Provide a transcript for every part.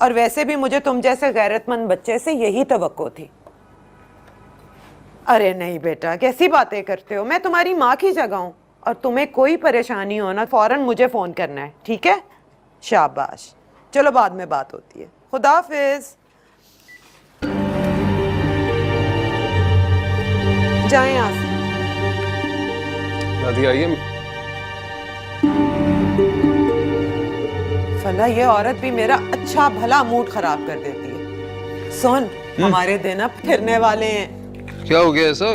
और वैसे भी मुझे तुम जैसे गैरतमंद बच्चे से यही तवक्को थी। अरे नहीं बेटा, कैसी बातें करते हो, मैं तुम्हारी माँ की जगह हूँ। और तुम्हें कोई परेशानी हो ना, फौरन मुझे फोन करना है, ठीक है? शाबाश, चलो बाद में बात होती है। खुदा हाफिज। जाएं यहाँ से। दादी आइए। फला, ये औरत भी मेरा अच्छा भला मूड खराब कर देती है। सुन, हमारे दिन अब फिरने वाले हैं। क्या हो गया ऐसा?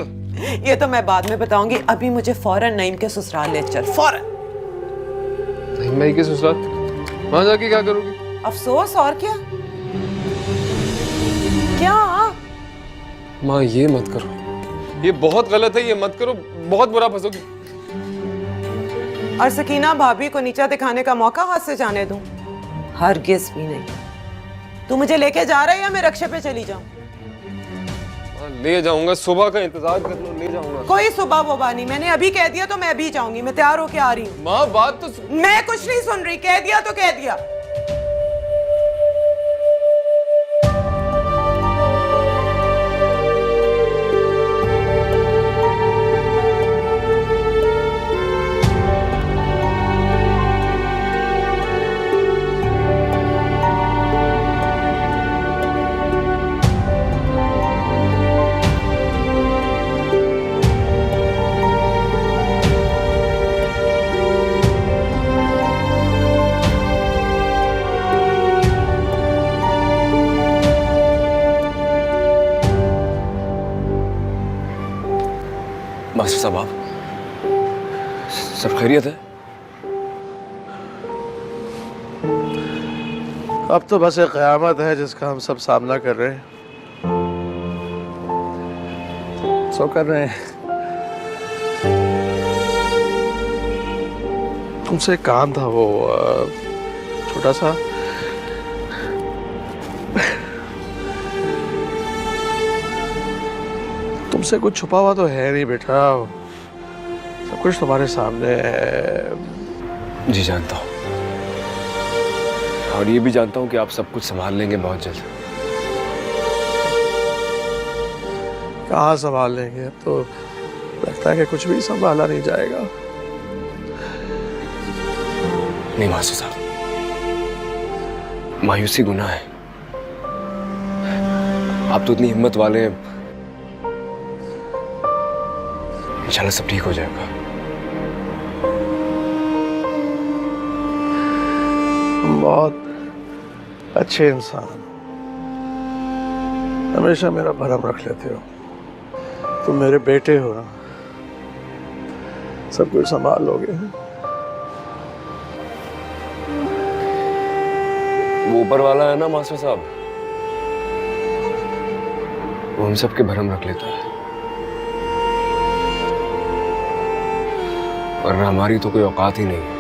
ये तो मैं बाद में बताऊंगी, अभी मुझे फौरन नईम के ससुराल ले चल, फौरन। नईम के ससुराल? वहां जाके क्या करोगी? अफसोस, और क्या? क्या? माँ ये मत करो, ये बहुत गलत है, ये मत करो, बहुत बुरा फंसोगी। और सकीना भाभी को नीचा दिखाने का मौका हाथ से जाने दूं? हरगिज़ भी नहीं। तू मुझे लेके जा रहा है या मैं रक्षे पे चली जाऊं? ले जाऊंगा, सुबह का इंतजार कर लो, ले जाऊंगा। कोई सुबह वोबा नहीं, मैंने अभी कह दिया तो मैं अभी जाऊंगी। मैं तैयार होके आ रही हूँ। माँ बात तो मैं कुछ नहीं सुन रही, कह दिया तो कह दिया। मास्टर साहब, आप सब खैरियत है? अब तो बस एक क़यामत है जिसका हम सब सामना कर रहे हैं। सो कर रहे हैं। तुमसे एक काम था, वो छोटा सा। तुमसे कुछ छुपा हुआ तो है नहीं बेटा, सब कुछ तुम्हारे सामने है। जी जानता हूँ, और ये भी जानता हूँ कि आप सब कुछ संभाल लेंगे बहुत जल्द। कहाँ संभाल लेंगे, अब तो लगता है कि कुछ भी संभाला नहीं जाएगा। नहीं मास्टर साहब, मायूसी गुनाह है। आप तो इतनी हिम्मत वाले हैं, इंशाल्लाह सब ठीक हो जाएगा। बहुत अच्छे इंसान, हमेशा मेरा भरम रख लेते हो। तुम मेरे बेटे हो ना, सब कुछ संभाल लोगे। वो ऊपर वाला है ना मास्टर साहब, वो हम सबके भरम रख लेता है, वरना हमारी तो कोई औकात ही नहीं है।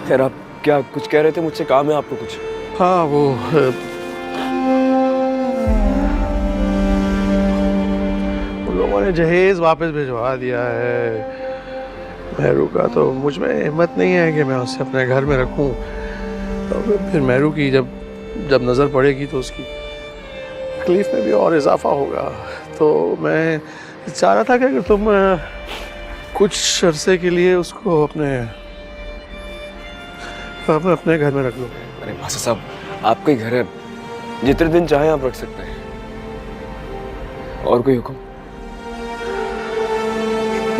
खैर, आप क्या कुछ कह रहे थे? मुझसे काम है आपको कुछ? हाँ, वो उन लोगों ने जहेज वापस भिजवा दिया है मेहरू का, तो मुझ में हिम्मत नहीं है कि मैं उसे अपने घर में रखूं। तो फिर मेहरू की जब नज़र पड़ेगी तो उसकी तकलीफ में भी और इजाफा होगा। तो मैं चाह रहा था कि अगर तुम कुछ अरसे के लिए उसको अपने घर में रख लो। अरे मास्टर साहब, आपका ही घर है, जितने दिन चाहें आप रख सकते हैं। और कोई हुक्म?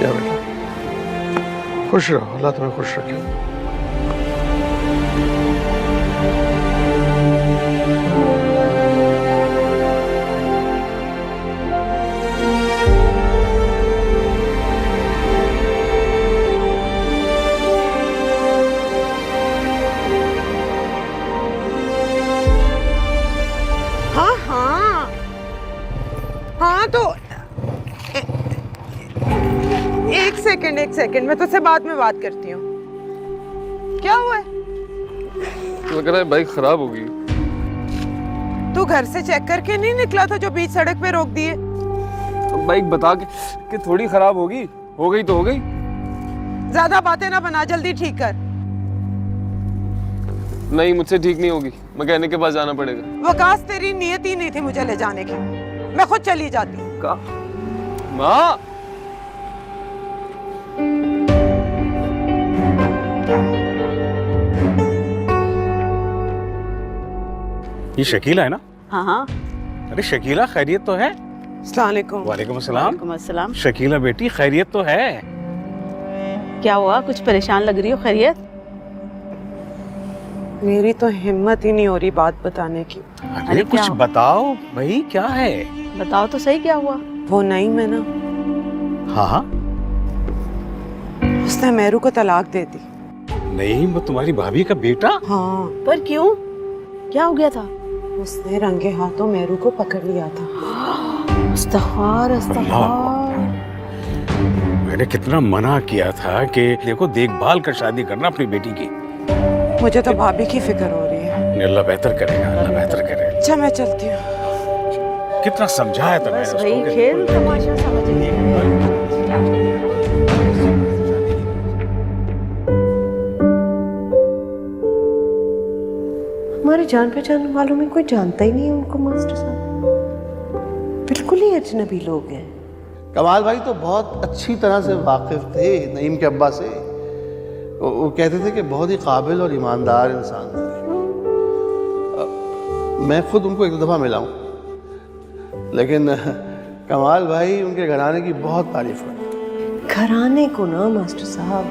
या बेटा, खुश रहो, अल्लाह तुम्हें खुश रखे। हाँ तो एक सेकंड, मैं तुझसे बाद में बात करती हूँ। क्या हुआ है? लग रहा है बाइक खराब होगी। तू घर से चेक करके नहीं निकला था जो बीच सड़क पे रोक दिए? बाइक बता के थोड़ी खराब होगी, हो गई तो हो गई। ज्यादा बातें ना बना, जल्दी ठीक कर। नहीं, मुझसे ठीक नहीं होगी, मैकेनिक के पास जाना पड़ेगा। वकास, तेरी नियत ही नहीं थी मुझे ले जाने की, मैं खुद चली जाती। का माँ, ये शकीला है ना? हाँ हाँ। अरे शकीला, खैरियत तो है? अस्सलाम वालेकुम। वालेकुम अस्सलाम। वालेकुम अस्सलाम। शकीला बेटी, खैरियत तो है? क्या हुआ, कुछ परेशान लग रही हो? खैरियत? मेरी तो हिम्मत ही नहीं हो रही बात बताने की। अरे क्या कुछ हुआ? बताओ भाई, क्या है? बताओ तो सही, क्या हुआ? वो नहीं, मैं ना, हाँ हाँ। उसने मेरू को तलाक दे दी। नहीं, वो तुम्हारी भाभी का बेटा? हाँ, पर क्यों, क्या हो गया था? उसने रंगे हाथों मेरू को पकड़ लिया था। अस्तगफार अस्तगफार। मैंने कितना मना किया था कि देखो, देखभाल कर शादी करना अपनी बेटी की। मुझे तो भाभी की फिक्र हो रही है। अल्लाह बेहतर करेगा, अल्लाह बेहतर करेगा। अच्छा, मैं चलती हूँ। कितना समझाया था मैंने बस उसको वही कि खेल तमाशा समझ गई। हमारे जान पहचान वालों में कोई जानता ही नहीं है उनको मास्टर साहब, बिल्कुल ही अजनबी लोग हैं। कमाल भाई तो बहुत अच्छी तरह से वाकिफ थे नईम के अब्बा से। वो कहते थे कि बहुत ही काबिल और ईमानदार इंसान थे। मैं खुद उनको एक दफ़ा मिला हूँ, लेकिन कमाल भाई उनके घराने की बहुत तारीफ करते। घराने को ना मास्टर साहब,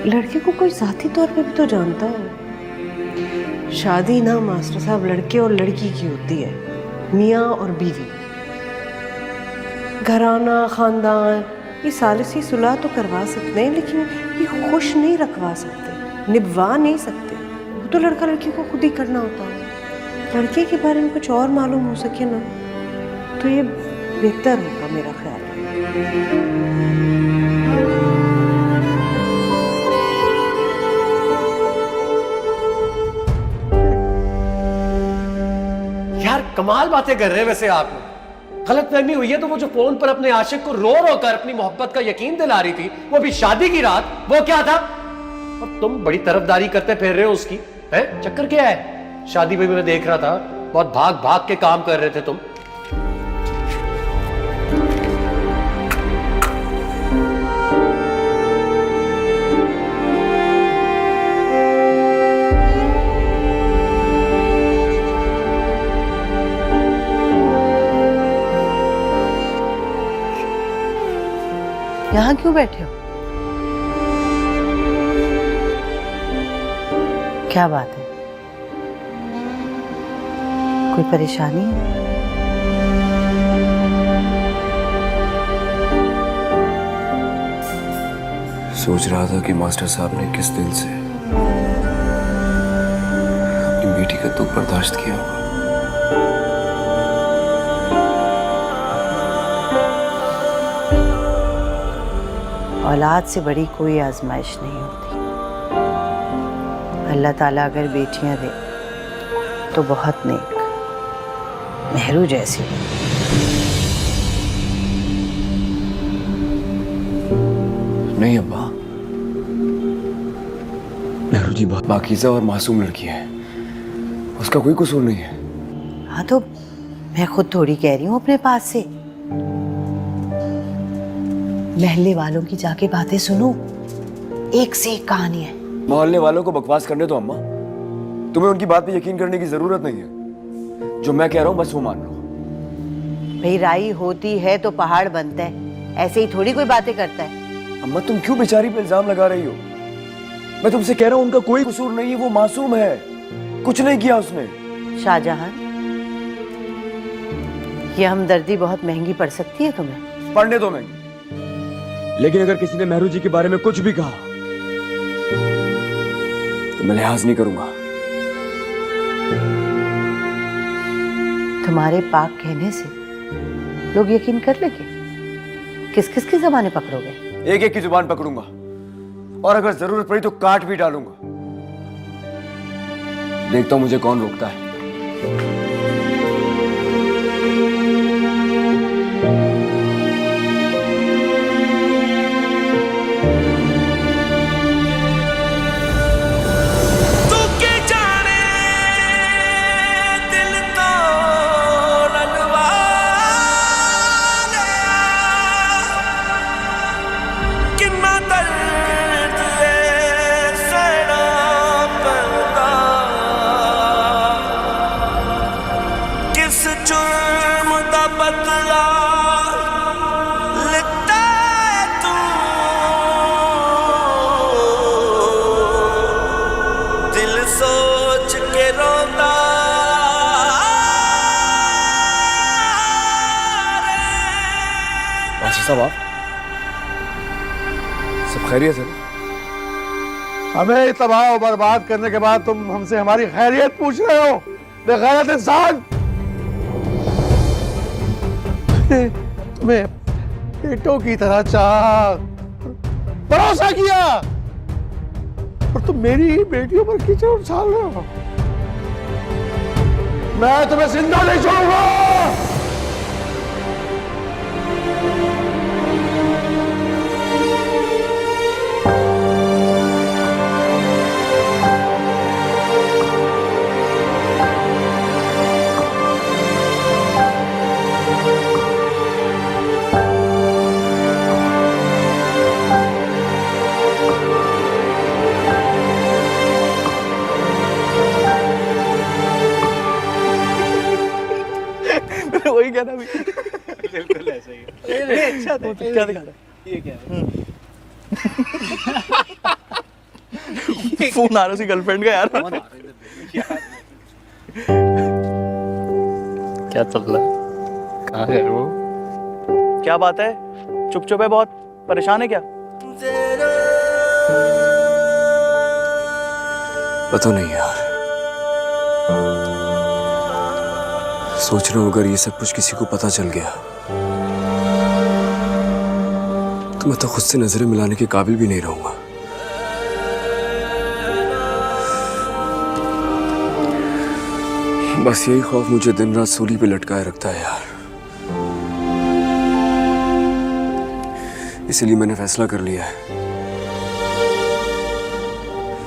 लड़के को कोई जाती तौर पे भी तो जानता हो। शादी ना मास्टर साहब लड़के और लड़की की होती है, मियाँ और बीवी। घराना, खानदान, ये सालिसी सुलह तो करवा सकते हैं, लेकिन ये खुश नहीं रखवा सकते, निभवा नहीं सकते। वो तो लड़का लड़की को खुद ही करना होता है। लड़के के बारे में कुछ और मालूम हो सके ना तो ये बेहतर होगा, मेरा ख्याल है। यार कमाल बातें कर रहे हैं वैसे आप लोग। गलतफहमी हुई है तो वो जो फोन पर अपने आशिक को रो रो कर अपनी मोहब्बत का यकीन दिला रही थी, वो भी शादी की रात, वो क्या था? और तुम बड़ी तरफदारी करते फिर रहे हो उसकी, हैं? चक्कर क्या है? शादी में भी मैं देख रहा था, बहुत भाग भाग के काम कर रहे थे तुम। यहाँ क्यों बैठे हो? क्या बात है, कोई परेशानी है? सोच रहा था कि मास्टर साहब ने किस दिल से अपनी बेटी का दुख बर्दाश्त किया होगा। औलाद से बड़ी कोई आजमाइश नहीं होती। अल्लाह ताला अगर बेटियां दे तो बहुत नेक, मेहरू जैसी। नहीं अब्बा, नेहरू जी बहुत पाकीज़ा और मासूम लड़की है, उसका कोई कसूर नहीं है। हाँ तो मैं खुद थोड़ी कह रही हूँ अपने पास से। महल्ले वालों की जाके बातें सुनो, एक से एक कहानी है। मोहल्ले वालों को बकवास करने दो अम्मा, तुम्हें उनकी बात पे यकीन करने की जरूरत नहीं है। जो मैं कह रहा हूँ बस वो मान लो। भाई राई होती है तो पहाड़ बनता है, ऐसे ही थोड़ी कोई बातें करता है। अम्मा तुम क्यों बेचारी पे इल्जाम लगा रही हो? मैं तुमसे कह रहा हूँ उनका कोई कसूर नहीं है, वो मासूम है, कुछ नहीं किया उसने। शाहजहां, ये हमदर्दी बहुत महंगी पड़ सकती है तुम्हें। पढ़ने दो महंगी, लेकिन अगर किसी ने मेहरू जी के बारे में कुछ भी कहा तो मैं लिहाज नहीं करूंगा। तुम्हारे पाक कहने से लोग यकीन कर लेंगे। किस किस की ज़बानें पकड़ोगे? एक एक की जुबान पकड़ूंगा और अगर जरूरत पड़ी तो काट भी डालूंगा। देखता हूं मुझे कौन रोकता है। सब आप सब खैरियत है ना? हमें तबाह और बर्बाद करने के बाद तुम हमसे हमारी खैरियत पूछ रहे हो? बेगैरत इंसान! तुम्हें बेटों की तरह चाहा, भरोसा किया, और तुम मेरी बेटियों पर कीचड़ उछाल रहे हो। मैं तुम्हें जिंदा नहीं छोड़ूंगा। वही कहना भी बिल्कुल ऐसा ही है। अच्छा था। क्या दिखा रहा है? ये क्या है? फोन आ रहा है उसकी गर्लफ्रेंड का यार। क्या चल रहा है? कहाँ है वो? क्या बात है? चुप चुप है बहुत, परेशान है क्या? पता नहीं यार, सोच रहा हूं अगर ये सब कुछ किसी को पता चल गया तो मैं तो खुद से नजरें मिलाने के काबिल भी नहीं रहूंगा। बस यही खौफ मुझे दिन रात सूली पे लटकाए रखता है यार। इसलिए मैंने फैसला कर लिया है,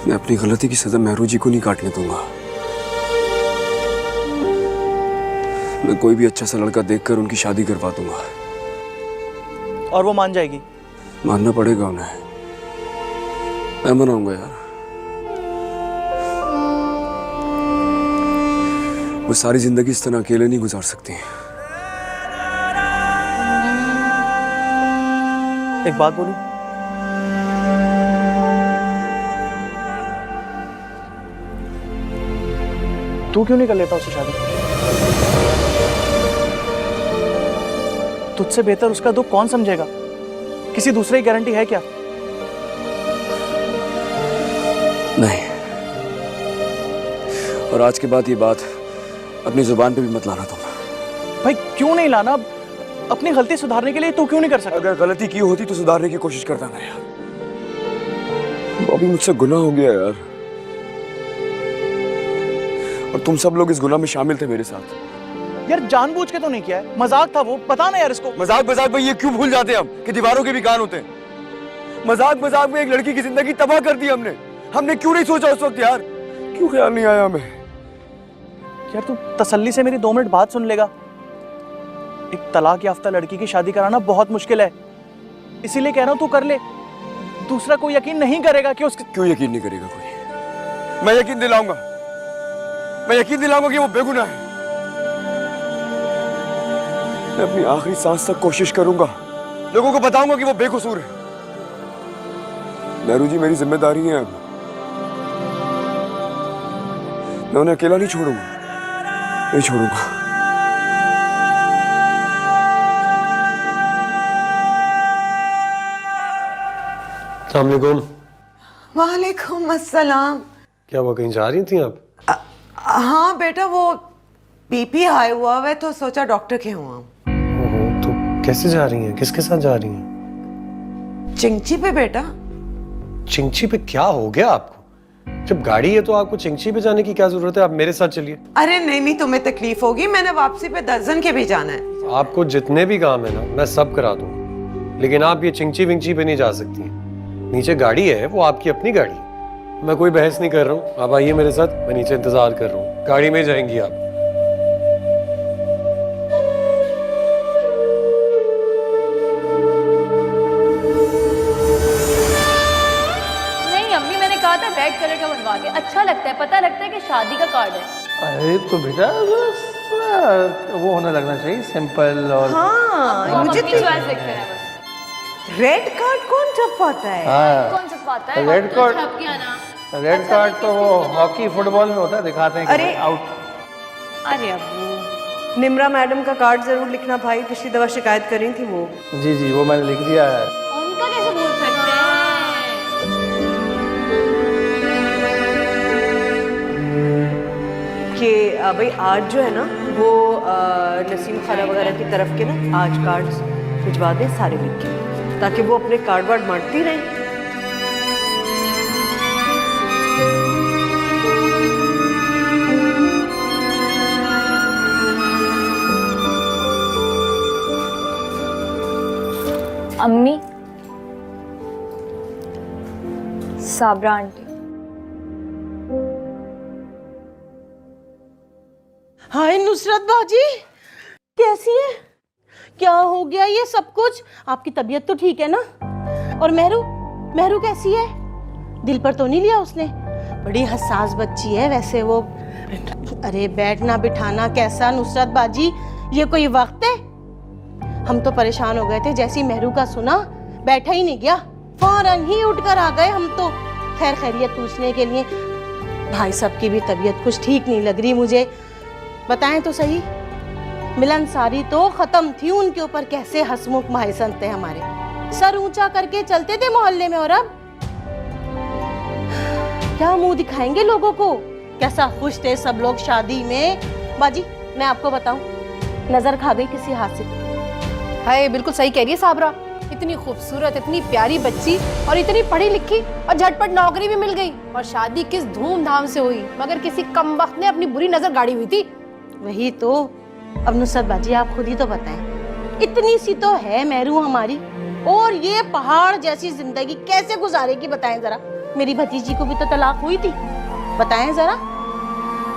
मैं अपनी गलती की सजा मेहरू जी को नहीं काटने दूंगा। मैं कोई भी अच्छा सा लड़का देखकर उनकी शादी करवा दूंगा। और वो मान जाएगी? मानना पड़ेगा उन्हें, मैं मनाऊंगा यार। वो सारी जिंदगी इस तरह अकेले नहीं गुजार सकती। एक बात बोलूं? तू क्यों नहीं कर लेता उससे शादी? तुझसे बेहतर उसका दुख कौन समझेगा? किसी दूसरे की गारंटी है क्या? नहीं, और आज के बाद ये बात अपनी जुबान पे भी मत लाना तुम। भाई क्यों नहीं लाना? अपनी गलती सुधारने के लिए तू क्यों नहीं कर सकता? अगर गलती की होती तो सुधारने की कोशिश करता ना यार। अभी मुझसे गुनाह हो गया यार, और तुम सब लोग इस गुनाह में शामिल थे मेरे साथ। यार जानबूझ के तो नहीं किया है, मजाक था वो, पता ना यार इसको। मजाक मजाक में ये क्यों भूल जाते हैं हम कि दीवारों के भी कान होते हैं। मजाक मजाक में एक लड़की की जिंदगी तबाह कर दी हमने क्यों नहीं सोचा उस वक्त यार? क्यों ख्याल नहीं आया हमें? यार तू तसल्ली से मेरी 2 मिनट बात सुन लेगा। एक तलाक याफ्ता लड़की की शादी कराना बहुत मुश्किल है, इसीलिए कह रहा हूं तू कर ले। दूसरा कोई यकीन नहीं करेगा कि उसके। क्यों यकीन नहीं करेगा कोई? मैं यकीन दिलाऊंगा, मैं यकीन दिलाऊंगा कि वो बेगुनाह है। मैं अपनी आखिरी सांस तक कोशिश करूंगा, लोगों को बताऊंगा कि वो बेकसूर है। मेहरू जी मेरी जिम्मेदारी है अब, मैं उन्हें अकेला नहीं छोड़ूंगा, नहीं छोड़ूंगा। अस्सलाम वालेकुम। वालेकुम अस्सलाम। क्या वो कहीं जा रही थी आप? हाँ बेटा, वो बीपी हाई हुआ है तो सोचा डॉक्टर के हुआ। ओहो, तो कैसे जा रही हैं? किसके साथ जा रही हैं? चिंची पे बेटा। चिंची पे क्या हो गया आपको? जब गाड़ी है तो आपको चिंची पे जाने की क्या जरूरत है? आप मेरे साथ चलिए। अरे नहीं, तुम्हें तकलीफ होगी, मैंने वापसी पे दर्जन के भी जाना है। आपको जितने भी काम है ना मैं सब करा दूंगा, लेकिन आप ये चिंची विंची पे नहीं जा सकती। नीचे गाड़ी है, वो आपकी अपनी गाड़ी है। मैं कोई बहस नहीं कर रहा हूँ, आप आइए मेरे साथ, मैं नीचे इंतजार कर रहा हूँ। गाड़ी में जाएंगी आप। नहीं अम्मी, मैंने कहा था रेड कलर का बनवा के, अच्छा लगता है, पता लगता है कि शादी का कार्ड है। अरे तो बेटा वो होने लगना चाहिए, सिंपल। और हाँ, मुझे अपनी चॉइस देखते हैं बस। रेड कार्ड कौन छपवाता है? कौन सा पाता है? रेड कार्ड, छप गया ना। रेड कार्ड तो वो हॉकी फुटबॉल में होता है, दिखाते हैं कि अरे! आउट। अरे अब्बू, निम्रा मैडम का कार्ड जरूर लिखना भाई, पिछली दफा शिकायत करी थी वो। जी जी वो मैंने लिख दिया है। उनका कैसे बोल सकते हैं? कि भाई आज जो है ना वो नसीम खाला वगैरह की तरफ के ना आज कार्ड्स भिजवा दें सारे लिख के, ताकि वो अपने कार्ड वार्ड बांटती रहें। अम्मी, साबरा आंटी। हाय नुसरत बाजी, कैसी है? क्या हो गया ये सब कुछ? आपकी तबीयत तो ठीक है ना? और मेहरू, मेहरू कैसी है? दिल पर तो नहीं लिया उसने? बड़ी हसास बच्ची है वैसे वो। अरे बैठना बिठाना कैसा नुसरत बाजी, ये कोई वक्त है? हम तो परेशान हो गए थे, जैसी मेहरू का सुना बैठा ही नहीं गया, फौरन ही उठकर आ गए हम तो खैर खैरियत पूछने के लिए। भाई साहब की भी तबीयत कुछ ठीक नहीं लग रही मुझे, बताएं तो सही। मिलनसारी तो खत्म थी उनके ऊपर, कैसे हंसमुख महसन थे हमारे, सर ऊंचा करके चलते थे मोहल्ले में। और अब क्या मुंह दिखाएंगे लोगों को? कैसा खुश थे सब लोग शादी में। बाजी मैं आपको बताऊं, नजर खा गई किसी हासिल। हाय, बिल्कुल सही कह रही है साबरा। इतनी खूबसूरत, इतनी प्यारी बच्ची और इतनी पढ़ी लिखी, और झटपट नौकरी भी मिल गई, और शादी किस धूमधाम से हुई, मगर किसी कमबख्त ने अपनी बुरी नजर गाड़ी हुई थी। वही तो। अब नुसरत बाजी आप खुद ही तो बताएं, इतनी सी तो है मेहरू हमारी, और ये पहाड़ जैसी जिंदगी कैसे गुजारेगी बताएं जरा। मेरी भतीजी को भी तो तलाक हुई थी, बताएं जरा।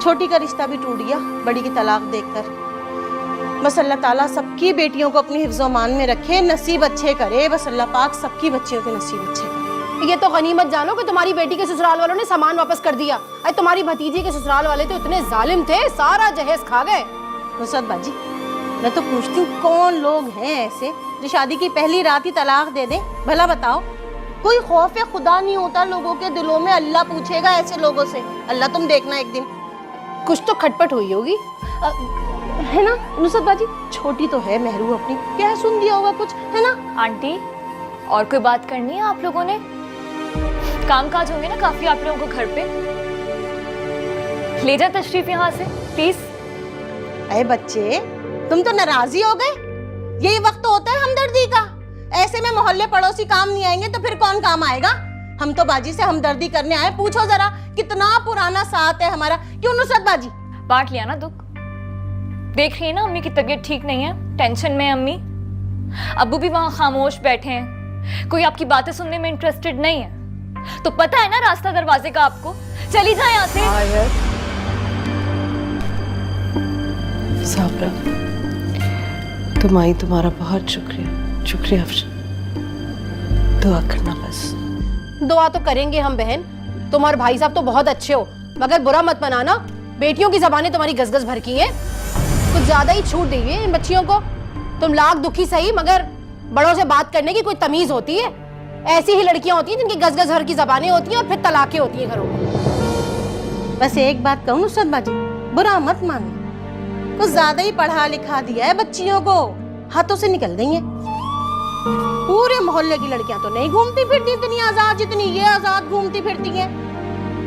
छोटी का रिश्ता भी टूट गया बड़ी की तलाक देखकर। बस अल्लाह ताला सबकी बेटियों को अपनी हिफ्ज़-ओ-मान में रखे, नसीब अच्छे करे, बस अल्लाह पाक सबकी बच्चियों के नसीब अच्छे करे। ये तो गनीमत जानो कि तुम्हारी बेटी के ससुराल वालों ने सामान वापस कर दिया। अरे तुम्हारी भतीजी के ससुराल वाले तो इतने जालिम थे, सारा जहेज खा गए। नुसरत बाजी मैं तो पूछती हूँ, कौन लोग हैं ऐसे जो शादी की पहली रात ही तलाक दे दें? भला बताओ, कोई खौफ खुदा नहीं होता लोगों के दिलों में? अल्लाह पूछेगा ऐसे लोगों से, अल्लाह तुम देखना एक दिन। कुछ तो खटपट हुई होगी, है ना नुसरत बाजी? छोटी तो है मेहरू अपनी, क्या सुन दिया होगा कुछ, है ना? आंटी, और कोई बात करनी है आप लोगों ने? काम काज होंगे ना काफी आप लोगों को घर पे। ले जा तशरीफ यहाँ से प्लीज। अरे बच्चे तुम तो नाराजी हो गए, यही वक्त होता है हमदर्दी का। ऐसे में मोहल्ले पड़ोसी काम नहीं आएंगे तो फिर कौन काम आएगा? हम तो बाजी से हमदर्दी करने आए, पूछो जरा कितना पुराना साथ है हमारा। क्यों नुसरत बाजी? बांट लिया ना दुख। देख रही है ना अम्मी की तबीयत ठीक नहीं है, टेंशन में है अम्मी। अब्बू भी वहां खामोश बैठे हैं, कोई आपकी बातें सुनने में इंटरेस्टेड नहीं है। तो पता है ना रास्ता दरवाजे का आपको, चली जाए यहाँ से। साबरा तुम आई, तुम्हारा बहुत शुक्रिया, शुक्रिया अफजल। दुआ करना बस। दुआ तो करेंगे हम बहन, तुम और भाई साहब तो बहुत अच्छे हो, मगर बुरा मत मनाना, बेटियों की जबानें तुम्हारी गजगज भर की हैं। कुछ ज्यादा ही छूट दी है इन बच्चियों को। तुम लाख दुखी सही, मगर बड़ों से बात करने की कोई तमीज होती है? ऐसी ही लड़कियां होती हैं जिनकी गजगज भर की जबानें होती हैं और फिर तलाकें होती हैं घरों में। बस एक बात कहूँ नुसरत बाजी, बुरा मत मानो, कुछ ज्यादा ही पढ़ा लिखा दिया है बच्चियों को, हाथों से निकल गई हैं। पूरे मोहल्ले की लड़कियां तो नहीं घूमती फिरती इतनी आजाद जितनी ये आजाद घूमती फिरती हैं।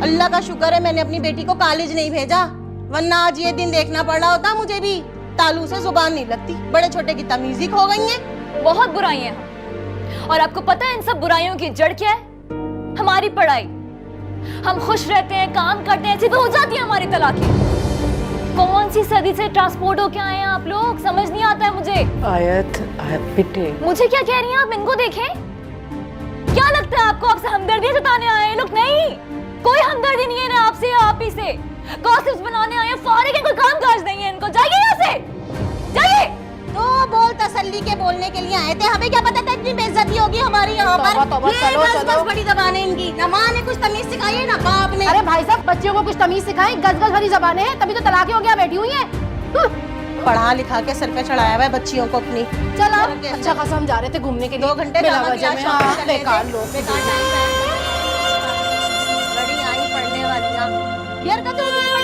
अल्लाह का शुक्र है मैंने अपनी बेटी को कॉलेज नहीं भेजा, वरना आज ये दिन देखना पड़ रहा होता मुझे भी। तालू से जुबान नहीं लगती, बड़े छोटे की तमीज ही खो गई है। बहुत बुराइयां हैं, और आपको पता है इन सब बुराइयों की जड़ क्या है? हमारी पढ़ाई। हम खुश रहते हैं, काम करते हैं, ऐसी तो हो जाती है हमारी तलाकें। कौन सी सदी से ट्रांसपोर्ट हो के आए हैं आप लोग, समझ नहीं आता है मुझे। आयत बेटे, मुझे क्या कह रही हैं आप? इनको देखें, क्या लगता है आपको आपसे हमदर्दी जताने आए हैं लोग? नहीं, कोई हमदर्दी नहीं है ना आपसे या आप ही से। गॉसिप्स बनाने आए हैं, फारिग है, कोई काम काज नहीं है इनको। जाइए यहाँ से, जाइए। तो बोल तसल्ली के बोलने के लिए आए थे, हमें क्या पता था इतनी बेइज्जती होगी हमारी यहाँ पर। ये बस बड़ी जबानें इनकी, ना माँ ने कुछ तमीज सिखाई है ना बाप ने। अरे भाई साहब, बच्चियों को कुछ तमीज सिखाएं, गजगज भरी जबानें हैं, तभी तो तलाकें हो गया बैठी हुई हैं। पढ़ा लिखा के सर पे चढ़ाया हुआ है बच्चियों को अपनी। चल अच्छा खासा हम जा रहे थे घूमने के लिए, 2 घंटे बिना वजह में। हाँ, बेकार लोग, बेकार टाइम है। बड़ी आई पढ़ने वालियाँ, ये हरकत होगी।